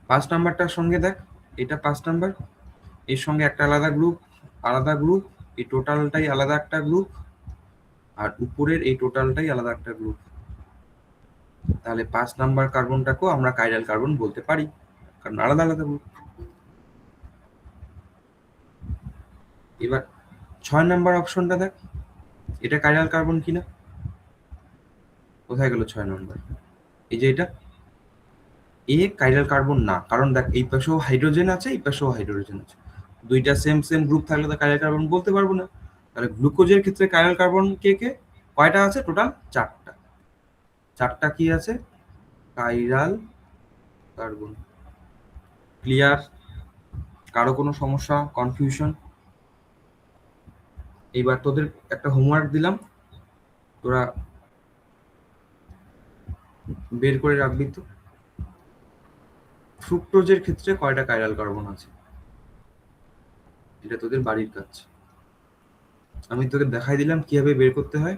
5 নাম্বারটার সঙ্গে দেখ, এটা 5 নাম্বার, এর সঙ্গে একটা আলাদা গ্রুপ, আলাদা গ্রুপ, এই টোটালটাই আলাদা একটা গ্রুপ, আর উপরের এই টোটালটাই আলাদা একটা গ্রুপ। তাহলে 5 নাম্বার কার্বনটাকেও আমরা কাইরাল কার্বন বলতে পারি, কারণ আলাদা আলাদা গ্রুপ। এবার 6 নাম্বার অপশনটা দেখ, এটা কাইরাল কার্বন কিনা। কোথায় গেল 6 নাম্বার? এই যে এটা, এ কাইরাল কার্বন না, কারণ দেখ এই পাশেও হাইড্রোজেন আছে, এই পাশেও হাইড্রোজেন আছে, দুইটা সেম সেম গ্রুপ থাকলে তো কাইরাল কার্বন বলতে পারবো না। তাহলে গ্লুকোজের ক্ষেত্রে কাইরাল কার্বন কে কে কয়টা আছে? টোটাল 4টা। 4টা কি আছে? Chiral carbon. ক্লিয়ার? কারো কোনো সমস্যা, কনফিউশন? এইবার তোদের একটা হোমওয়ার্ক দিলাম, তোরা বের করে রাখবি তো, ফ্রুক্টোজের ক্ষেত্রে কয়টা কাইরাল কার্বন আছে, এটা তোদের বাড়ির কাজ। আমি তোকে দেখাই দিলাম কিভাবে বের করতে হয়।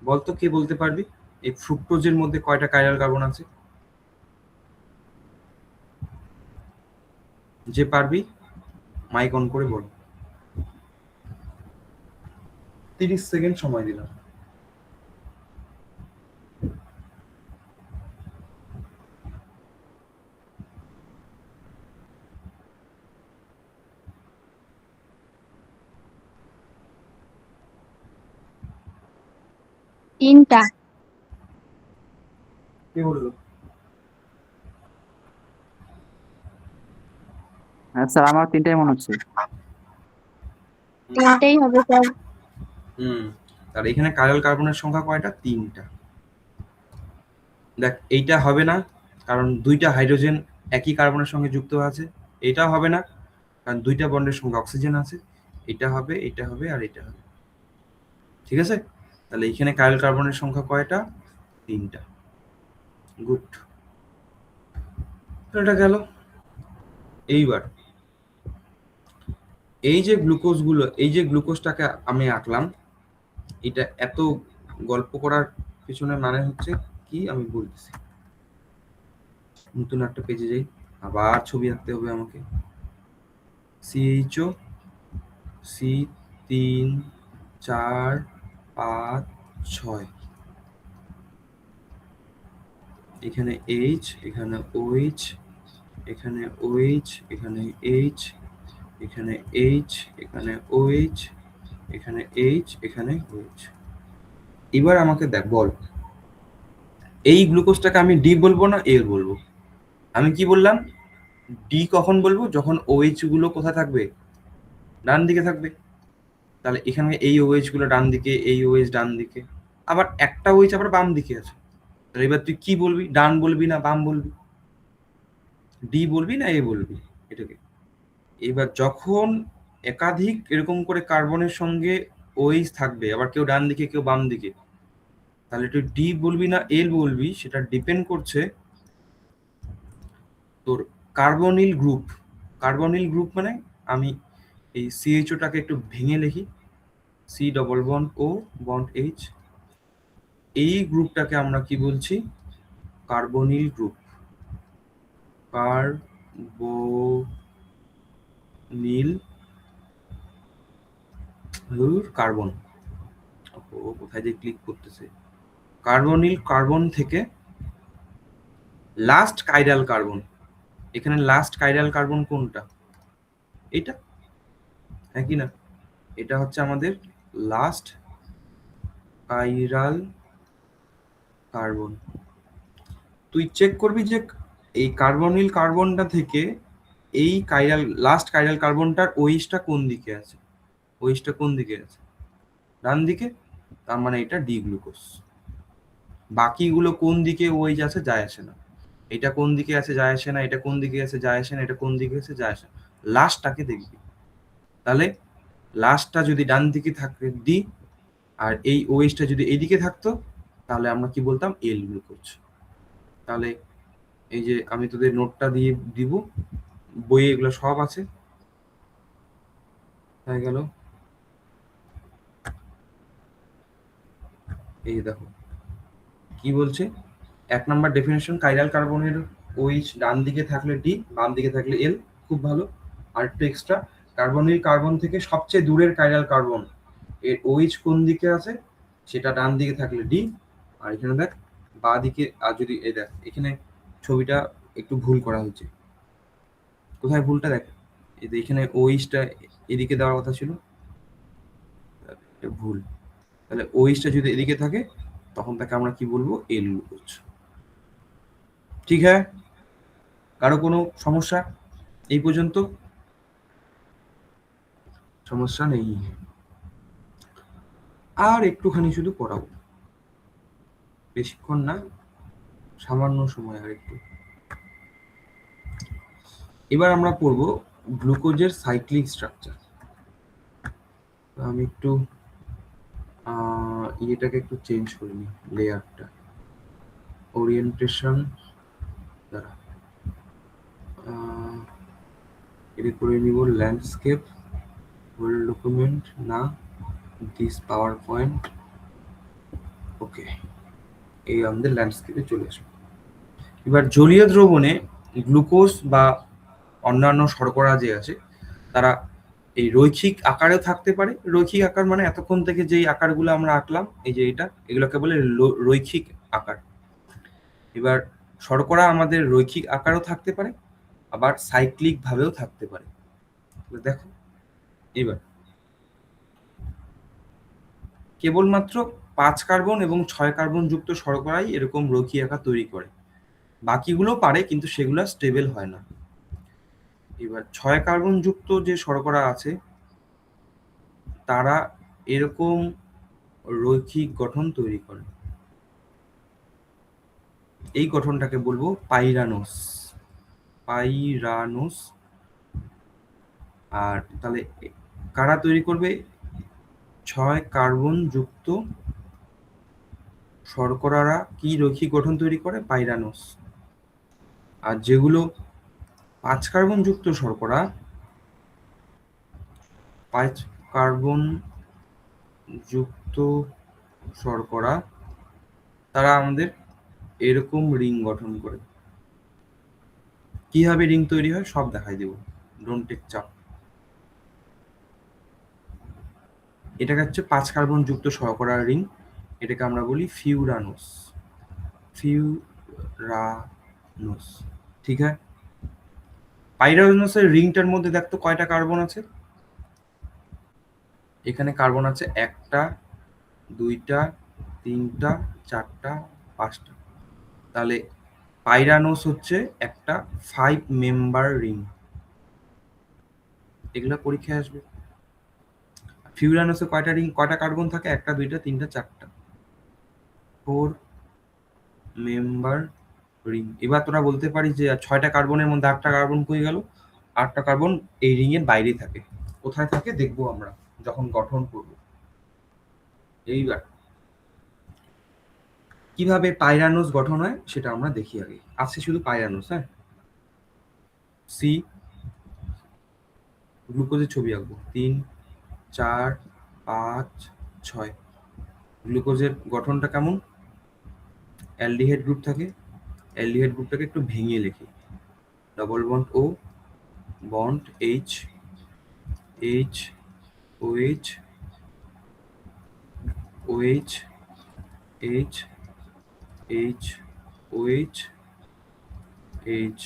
বলতো কে বলতে পারবি এই ফ্রুক্টোজের মধ্যে কয়টা কাইরাল কার্বন আছে? যে পারবি মাইক অন করে বল। 30 সেকেন্ড সময় দিলাম। তিনটা। কে বললো? হ্যাঁ স্যার, আমার তিনটাই মনে হচ্ছে। তিনটেই হবে স্যার। হুম, তাহলে এখানে কাইরাল কার্বনের সংখ্যা কয়টা? 3টা। দেখ এইটা হবে না, কারণ দুইটা হাইড্রোজেন একই কার্বনের সঙ্গে যুক্ত আছে। এটা হবে না, কারণ দুইটা বন্ডের সঙ্গে অক্সিজেন আছে। এটা হবে, এটা হবে, আর এটা হবে। ঠিক আছে? তাহলে এখানে কাইরাল কার্বনের সংখ্যা কয়টা? 3টা। গুড, এটা গেল। এইবার এই যে গ্লুকোজগুলো, এই যে গ্লুকোজটাকে আমি আঁকলাম, এটা এত গল্প করার পিছনে মানে হচ্ছে কি আমি বলতেছি। নতুন একটা পেজে যাই, আবার ছবি আঁকতে হবে আমাকে। CHO C3 4 5 6, এখানে H, এখানে OH, এখানে OH, এখানে H, এখানে H, এখানে OH, এখানে H, এখানে OH। এবার আমাকে দেখ, বল এই গ্লুকোজটাকে আমি ডি বলবো না এল বলবো? আমি কি বললাম, ডি কখন বলবো? যখন OH গুলো কোথায় থাকবে? ডান দিকে থাকবে। তাহলে এখানে এই OH গুলো ডান দিকে, এই OH ডান দিকে, আবার একটা OH আবার বাম দিকে আছে। তাহলে এবার তুই কি বলবি? ডান বলবি না বাম বলবি? ডি বলবি না এ বলবি এটাকে? এবার যখন একাধিক এরকম করে কার্বনের সঙ্গে OH থাকবে, আবার কেউ ডান দিকে কেউ বাম দিকে, তাহলে তুই ডি বলবি না এল বলবি, সেটা ডিপেন্ড করছে তোর কার্বনিল গ্রুপ। কার্বনিল গ্রুপ মানে, আমি এই CHOটাকে একটু ভেঙে লিখি, C double bond O bond H, এই গ্রুপটাকে আমরা কি বলছি? Carbonyl group. কার্বনিল কার্বন, ও কোথায় যে ক্লিক করতেছে। কার্বনিল কার্বন থেকে লাস্ট কাইরাল কার্বন, এখানে লাস্ট কাইরাল কার্বন কোনটা? এটা, হ্যাঁ কি না? এটা হচ্ছে আমাদের লাস্ট কাইরাল কার্বন। তুই চেক করবি যে এই কার্বনিল কার্বনটা থেকে এই কাইরাল লাস্ট কাইরাল কার্বনটার ওইসটা কোন দিকে আছে? ওইসটা কোন দিকে আছে? ডান দিকে। তার মানে এটা ডি গ্লুকোজ। বাকিগুলো কোন দিকে ওইজ আছে যায় আসে না। এটা কোন দিকে আছে যায় আসে না, এটা কোন দিকে আছে যায় আসে না, এটা কোন দিকে আছে যায় আসে না। লাস্টটাকে দেখবি। তাহলে লাস্টটা যদি ডান দিকে থাকে ডি, আর এই ওএইচটা যদি এইদিকে থাকতো, তাহলে আমরা কি বলতাম? এল গ্লুকোজ। তাহলে এই যে আমি তোদের নোটটা দিয়ে দিব, বইয়ে এগুলো সব আছে, হয়ে গেল। এই দেখো কি বলছে, 1 নম্বর ডেফিনেশন, কাইরাল কার্বনের ওইচ ডান দিকে থাকলে ডি, বাম দিকে থাকলে এল। খুব ভালো। আর একটু এক্সট্রা, কার্বনিল কার্বন থেকে সবচেয়ে দূরের কাইরাল কার্বন এর ওইচ কোন দিকে আছে? সেটা ডান দিকে থাকলে ডি। আর এখানে দেখ বা দিকে, আর যদি এই দেখ এখানে ছবিটা একটু ভুল করা হয়েছে। কোথায় ভুলটা দেখ, এই যে এখানে ওইচটা এদিকে দেওয়ার কথা ছিল, ভুল। তাহলে ওইচটা যদি এদিকে থাকে, তখন তাকে আমরা কি বলবো? এল গ্লুকোজ। ঠিক হ্যাঁ? কারো কোনো সমস্যা এই পর্যন্ত? সমস্যা নেই। আর একটুখানি শুধু পড়াবো, বেশিক্ষণ না, সামান্য সময় আর একটু। এবার আমরা পড়ব গ্লুকোজের সাইক্লিক স্ট্রাকচার। আমি একটু ইয়েটাকে একটু চেঞ্জ করে নিই, লেয়ারটা, ওরিয়েন্টেশন দ্বারা এটা করে নিব ল্যান্ডস্কেপ, হোল ডকুমেন্ট না, দিস পাওয়ার পয়েন্ট। ওকে, এই আমাদের ল্যান্ডস্কেপে চলে আসবে। এবার জলীয় দ্রবণে গ্লুকোজ বা অন্যান্য শর্করা যে আছে, তারা এই রৈখিক আকারেও থাকতে পারে। রৈখিক আকার মানে এতক্ষণ থেকে যেই আকারগুলো আমরা আঁকলাম, এই যে এটা, এগুলোকে বলে রৈখিক আকার। এবার শর্করা আমাদের রৈখিক আকারও থাকতে পারে, আবার সাইক্লিক ভাবেও থাকতে পারে। দেখো এবার কেবলমাত্র 5 কার্বন এবং 6 কার্বন যুক্ত শর্করাই এরকম রৈখিক আকার তৈরি করে। বাকিগুলো পারে, কিন্তু সেগুলো স্টেবল হয় না। এবার 6 কার্বন যুক্ত যে শর্করা আছে, তারা এরকম রৈখিক গঠন তৈরি করে। এই গঠনটাকে বলবো পাইরানোস। পাইরানোস। আর তাহলে কারা তৈরি করবে? 6 কার্বন যুক্ত শর্করারা কি রৈখিক গঠন তৈরি করে? পাইরানোস। আর যেগুলো 5 কার্বন যুক্ত শর্করা, 5 কার্বন যুক্ত শর্করা, তারা আমাদের এরকম রিং গঠন করে। কিভাবে রিং তৈরি হয় সব দেখাই দেব, ডোন্ট টেক চাপ। এটাকে হচ্ছে 5 কার্বন যুক্ত শর্করা রিং, এটাকে আমরা বলি ফিউরানোস। ফিউরানোস, ঠিক আছে। পাইরানোসের রিংটার মধ্যে দেখতো কয়টা কার্বন আছে? এখানে কার্বন আছে 1টা 2টা 3টা 4টা 5টা। তাহলে পাইরানোস হচ্ছে একটা 5 মেম্বার রিং। এগুলো পরীক্ষায় আসবে। ফিউরানোসে কয়টা রিং, কয়টা কার্বন থাকে? 1টা 2টা 3টা 4টা, 4 মেম্বার রিং। এবার তোরা বলতে পারিস যে 6টা কার্বনের মধ্যে 8টা কার্বন কই গেল? 8টা কার্বন এই রিং এর বাইরে থাকে। কোথায় থাকে দেখবো আমরা যখন গঠন করব। এইবার কিভাবে পাইরানোস গঠন হয় সেটা আমরা দেখি আগে। আছে শুধু পাইরানোস, হ্যাঁ। সি, গ্লুকোজের ছবি আঁকবো। 3 4 5 6। গ্লুকোজের গঠনটা কেমন? অ্যালডিহাইড গ্রুপ থাকে। অ্যালডিহাইড গ্রুপটাকে একটু ভেঙে লিখি। Double bond O, bond H, H OH, OH, H, H, OH, H,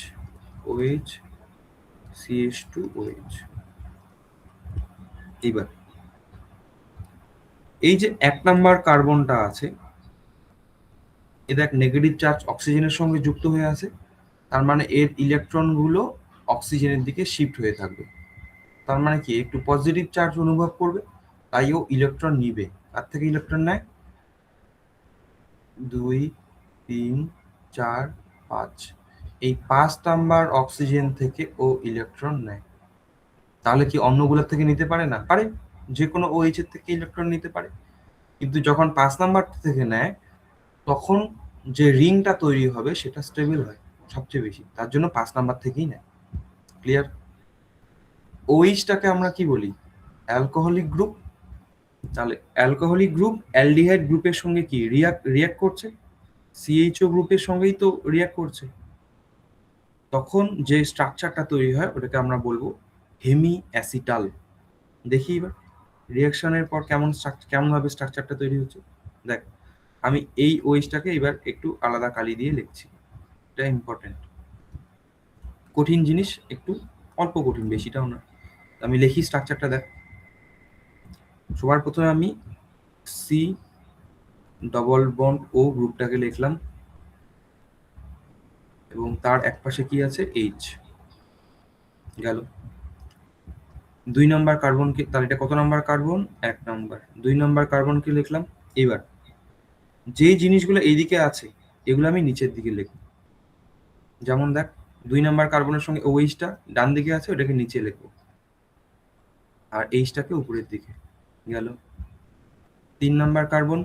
OH, CH2OH। এবার এই যে 1 নাম্বার কার্বনটা আছে, এ দেখ নেগেটিভ চার্জ অক্সিজেনের সঙ্গে যুক্ত হয়ে আছে, তার মানে এর ইলেকট্রনগুলো অক্সিজেনের দিকে শিফট হয়ে থাকবে। তার মানে কি একটু পজিটিভ চার্জ অনুভব করবে, তাই ও ইলেকট্রন নিবে। তার থেকে ইলেকট্রন নেয় 2 3 4 5। এই 5 নাম্বার অক্সিজেন থেকে ও ইলেকট্রন নেয়। তাহলে কি অন্যগুলোর থেকে নিতে পারে না? পারে, যে কোনো OH এর থেকে ইলেকট্রন নিতে পারে। কিন্তু যখন 5 নাম্বার থেকে নেয় তখন যে রিংটা তৈরি হবে সেটা স্টেবল হয় সবচেয়ে বেশি, তার জন্য 5 নাম্বার থেকেই নেয়। ক্লিয়ার? OH-টাকে আমরা কি বলি? Alcoholic group. তাহলে অ্যালকোহলিক গ্রুপ অ্যালডিহাইড গ্রুপের সঙ্গে কি রিয়াক্ট করছে? CHO গ্রুপের সঙ্গেই তো রিয়াক্ট করছে। তখন যে স্ট্রাকচারটা তৈরি হয় ওটাকে আমরা বলবো হেমি অ্যাসিটাল। দেখি এবার রিঅ্যাকশনের পর কেমন ভাবে স্ট্রাকচারটা তৈরি হচ্ছে। দেখ, আমি এই OH-টাকে এবার একটু আলাদা কালি দিয়ে লিখছি। এটা ইম্পর্টেন্ট, কঠিন জিনিস, একটু অল্প কঠিন, বেশিটাও না। আমি লিখি স্ট্রাকচারটা। দেখ, সবার প্রথমে আমি সি ডবল বন্ড ও গ্রুপটাকে লিখলাম এবং তার একপাশে কি আছে? এইচ গেল। 2 নম্বর কার্বনকে, তাহলে এটা কত নম্বর কার্বন? 1 নম্বর। 2 নম্বর কার্বনকে লিখলাম। এবার যে জিনিসগুলো এইদিকে আছে এগুলো আমি নিচের দিকে লিখব। যেমন দেখ, 2 নম্বর কার্বনের সঙ্গে OH-টা ডান দিকে আছে, ওটাকে নিচে লিখব, আর H-টাকে উপরের দিকে গেল। 3 নম্বর কার্বন,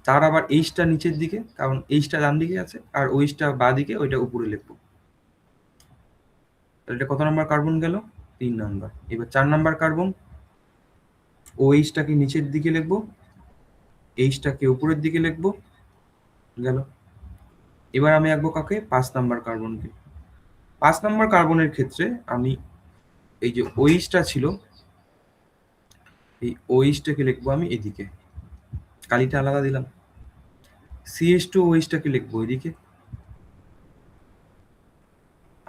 তার আবার H-টা নিচের দিকে, কারণ H-টা ডান দিকে আছে, আর OH-টা বাঁ দিকে, ওইটা উপরে লিখবো। তাহলে এটা কত নম্বর কার্বন গেল? 3 নম্বর। এবার 4 নম্বর কার্বন, OH-টাকে নিচের দিকে লিখবো, H-টাকে উপরের দিকে লিখবো, গেল। এবার আমি আঁকবো কাকে? 5 নম্বর কার্বনকে। 5 নম্বর কার্বনের ক্ষেত্রে আমি এই যে OH-টা ছিল, এই OH-টাকে লিখবো আমি এদিকে, কালিটা আলাদা দিলাম। CH2OH-টাকে লিখবো এদিকে,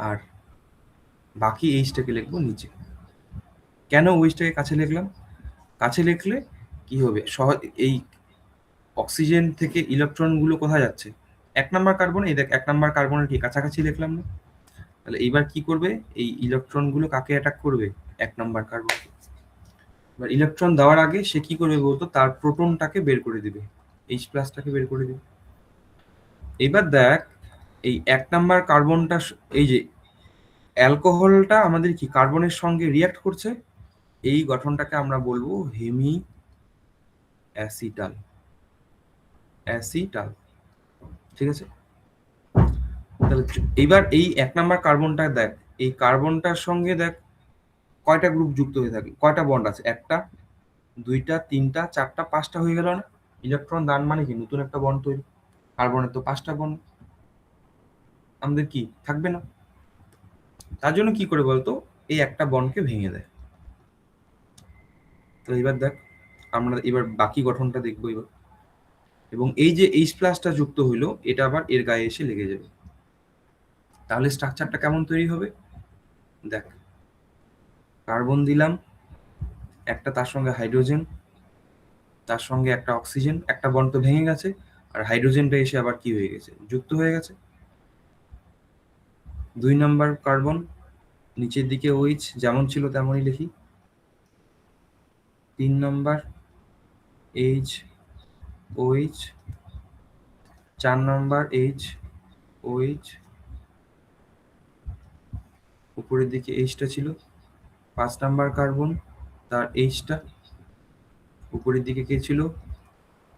আর বাকি H-টাকে লিখবো নিচে। কেন OH-টাকে কাছে লিখলাম? কাছে লিখলে কি হবে, এই অক্সিজেন থেকে ইলেকট্রনগুলো কোথায় যাচ্ছে? 1 নম্বর কার্বন, এই দেখ 1 নম্বর কার্বনের কি কাছাকাছি লিখলাম না? তাহলে এইবার কি করবে? এই ইলেকট্রনগুলো কাকে অ্যাটাক করবে? 1 নম্বর কার্বন। এবার ইলেকট্রন দেওয়ার আগে সে কি করবে বলতো? তার প্রোটনটাকে বের করে দিবে, H+টাকে বের করে দিবে। এবার দেখ, এই 1 নাম্বার কার্বনটা, এই যে অ্যালকোহলটা আমাদের কি কার্বনের সঙ্গে রিঅ্যাক্ট করছে, এই গঠনটাকে আমরা বলবো হেমি অ্যাসিটাল। অ্যাসিটাল, ঠিক আছে। তাহলে এবার এই 1 নাম্বার কার্বনটা দেখ, এই কার্বনটার সঙ্গে দেখ কয়টা গ্রুপ যুক্ত হয়ে থাকে, কয়টা বন্ড আছে? 1টা 2টা 3টা 4টা 5টা হয়ে গেল না? ইলেকট্রন দান মানে কি নতুন একটা বন্ড তৈরি। কার্বনের তো 5টা বন্ড, আমাদের কি থাকবে না? তার জন্য কি করে বলতো? এই একটা বন্ডকে ভেঙে দেয়। তো এবার দেখ, আমরা এবার বাকি গঠনটা দেখবো এবার। এবং এই যে এইচ প্লাসটা যুক্ত হইলো, এটা আবার এর গায়ে এসে লেগে যাবে। তাহলে স্ট্রাকচারটা কেমন তৈরি হবে দেখ, কার্বন দিলাম একটা, তার সঙ্গে হাইড্রোজেন, তার সঙ্গে একটা অক্সিজেন, একটা বন্ড তো ভেঙে গেছে, আর হাইড্রোজেনটা এসে আবার কি হয়ে গেছে, যুক্ত হয়ে গেছে। 2 নাম্বার কার্বন, নিচের দিকে OH যেমন ছিল তেমনই লিখি। 3 number H OH, 4 number H OH, উপরের দিকে Hটা ছিল। 5 নাম্বার কার্বন, তার Hটা, উপরের দিকে কে ছিল,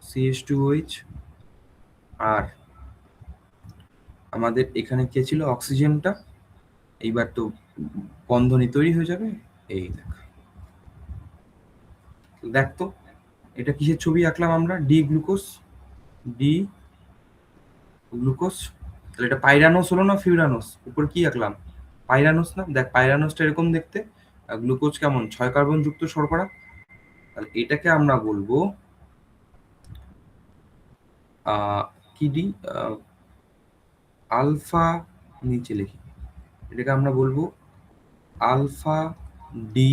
CH2OH, আর আমাদের এখানে কে ছিল, অক্সিজেনটা। এইবার তো বন্ধনী তৈরি হয়ে যাবে। এই দেখ, দেখ তো এটা কিসের ছবি আঁকলাম আমরা, ডি গ্লুকোজ, ডি গ্লুকোজ। তাহলে এটা পাইরানোস হলো না ফিউরানোস, উপরে কি আঁকলাম, পাইরানোস না। দেখ পাইরানোসটা এরকম দেখতে, আর গ্লুকোজ কেমন, 6 কার্বন যুক্ত শর্করা। তাহলে এটাকে আমরা বলবো কি ডি, আলফা, নিচে লিখি, এটাকে আমরা বলবো আলফা ডি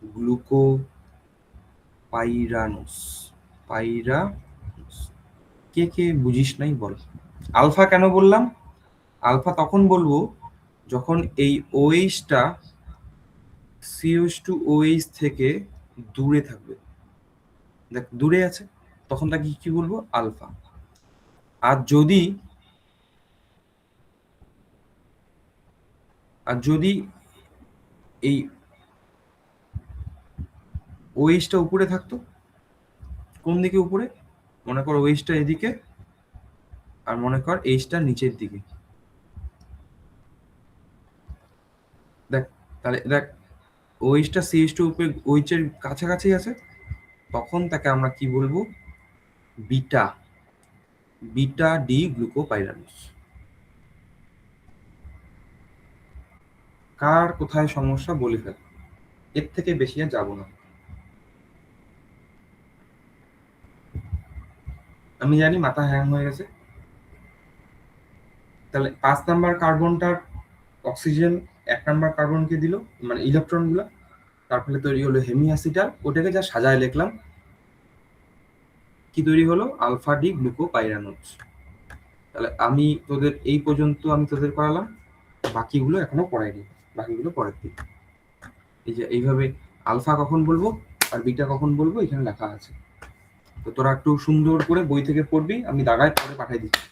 গ্লুকো পাইরানোস। পাইরানোস, কে কে বুঝিস নাই বল। আলফা কেন বললাম, আলফা তখন বলবো যখন এই OH-টা CH2OH থেকে দূরে থাকবে। দেখ দূরে আছে, তখন তাকে কি বলবো, আলফা। আর যদি এই OH-টা উপরে থাকতো, কোন দিকে উপরে, মনে কর OH-টা এদিকে, আর মনে কর H-টা নিচের দিকে। দেখ তাহলে দেখ OH-টা CH2 উপরে OH এর কাছাকাছি আছে, তখন তাকে আমরা কি বলবো, বিটা, বিটা ডি গ্লুকোপাইরানোস। কার কোথায় সমস্যা বলে ফেল, এর থেকে বেশি আর যাবো না। আমি জানি মাথা হ্যাং হয়ে গেছে। তাহলে 5 নাম্বার কার্বনটার অক্সিজেন 1 নাম্বার কার্বনকে দিল, মানে ইলেকট্রনগুলো, তার ফলে তৈরি হলো হেমি অ্যাসিটাল। ওটাকে যা সাজায় লিখলাম, কি তৈরি হলো, আলফা ডি গ্লুকোপাইরানোস। তাহলে আমি তোদের এই পর্যন্ত আমি তোদের করালাম, বাকিগুলো এখনো পড়াইনি, বাকিগুলো পরের দিন। এই যে এইভাবে আলফা কখন বলবো আর বিটা কখন বলবো এখানে লেখা আছে। তো তোরা একটু সুন্দর করে বই থেকে পড়বি, আমি দাগায় পরে পাঠিয়ে দিচ্ছি।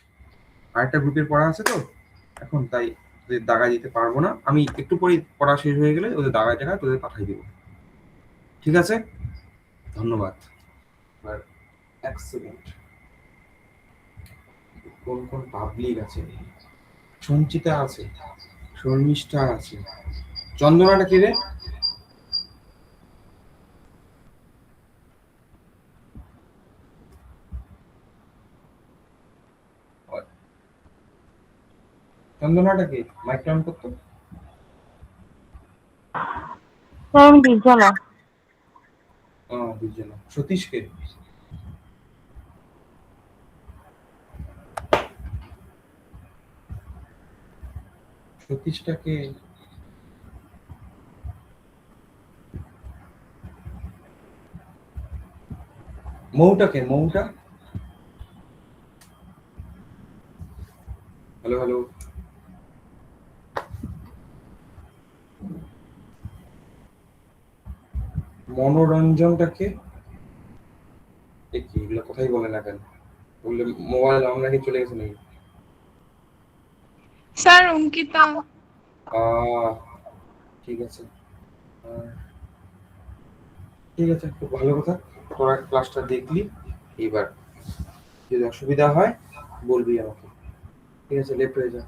আরেকটা গ্রুপের পড়া আছে তো এখন, তাই তোদের দাগায় দিতে পারবো না। আমি একটু পরে পড়া শেষ হয়ে গেলে ওদের দাগায় টাগায় তোদের পাঠিয়ে দেবো, ঠিক আছে? ধন্যবাদ। আর এক সেকেন্ড, কোন কোন পাবলিক আছে, সঞ্চিতা আছে, শর্মিষ্ঠা আছে, চন্দনাটা কে রে, চন্দনাটা কে, মাইকটা অন করতো। আমি বিজ্ঞানা। বুঝছে না। সতীশ কে, সতীশটাকে, মৌটাকে, মৌটা, হ্যালো হ্যালো, মনোরঞ্জনটাকে, কি এগুলো কোথায় বলে না কেন, বললে মোবাইল অনলাইনে চলে গেছে নাকি? স্যার অঙ্কিতা। ঠিক আছে, ঠিক আছে, খুব ভালো কথা। তোরা ক্লাসটা দেখলি, এবার যদি অসুবিধা হয় বলবি আমাকে, ঠিক আছে? লেফট হয়ে যা।